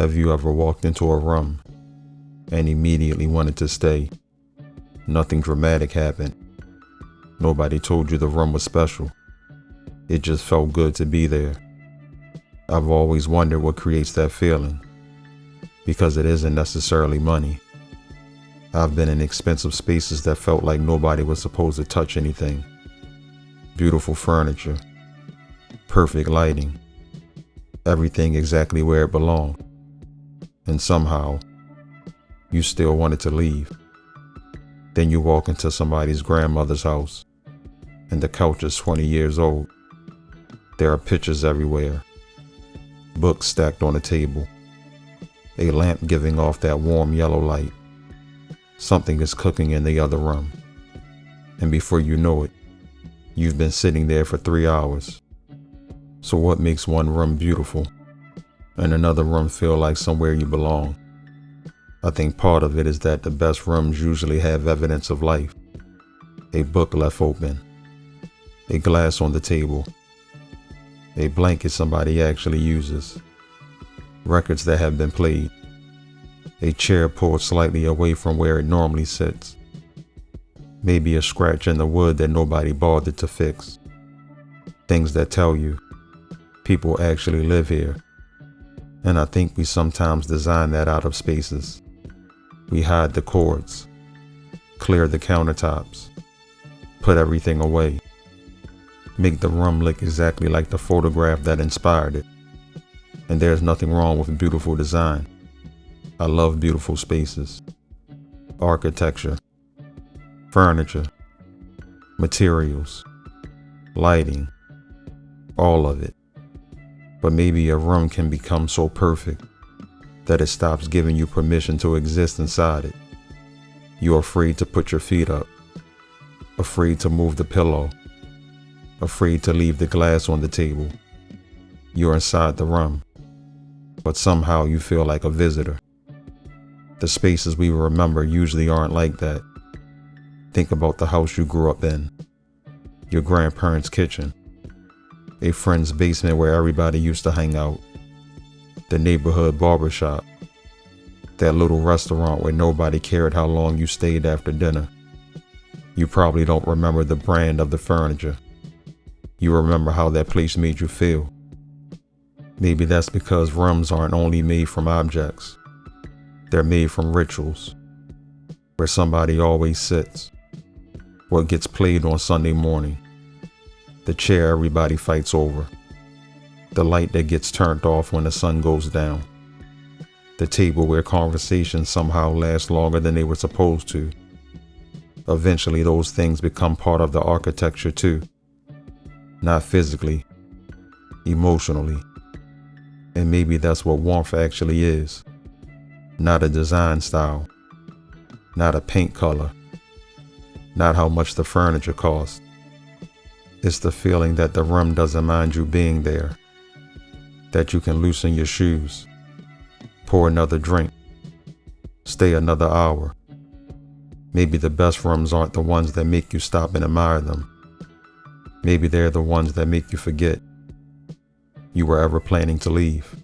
Have you ever walked into a room and immediately wanted to stay? Nothing dramatic happened. Nobody told you the room was special. It just felt good to be there. I've always wondered what creates that feeling, because it isn't necessarily money. I've been in expensive spaces that felt like nobody was supposed to touch anything. Beautiful furniture, perfect lighting, everything exactly where it belonged. And somehow, you still wanted to leave. Then you walk into somebody's grandmother's house, and the couch is 20 years old. There are pictures everywhere, books stacked on the table, a lamp giving off that warm yellow light. Something is cooking in the other room, and before you know it, you've been sitting there for 3 hours. So what makes one room beautiful and another room feel like somewhere you belong? I think part of it is that the best rooms usually have evidence of life. A book left open, a glass on the table, a blanket somebody actually uses, records that have been played, a chair pulled slightly away from where it normally sits, maybe a scratch in the wood that nobody bothered to fix. Things that tell you people actually live here. And I think we sometimes design that out of spaces. We hide the cords, clear the countertops, put everything away, make the room look exactly like the photograph that inspired it. And there's nothing wrong with beautiful design. I love beautiful spaces, architecture, furniture, materials, lighting, all of it. But maybe a room can become so perfect that it stops giving you permission to exist inside it. You're afraid to put your feet up, afraid to move the pillow, afraid to leave the glass on the table. You're inside the room, but somehow you feel like a visitor. The spaces we remember usually aren't like that. Think about the house you grew up in, your grandparents' kitchen, a friend's basement where everybody used to hang out, the neighborhood barbershop, that little restaurant where nobody cared how long you stayed after dinner. You probably don't remember the brand of the furniture. You remember how that place made you feel. Maybe that's because rooms aren't only made from objects. They're made from rituals, where somebody always sits, what gets played on Sunday morning, the chair everybody fights over, the light that gets turned off when the sun goes down, the table where conversations somehow last longer than they were supposed to. Eventually those things become part of the architecture too. Not physically, emotionally. And maybe that's what warmth actually is. Not a design style, not a paint color, not how much the furniture costs. It's the feeling that the room doesn't mind you being there, that you can loosen your shoes, pour another drink, stay another hour. Maybe the best rooms aren't the ones that make you stop and admire them. Maybe they're the ones that make you forget you were ever planning to leave.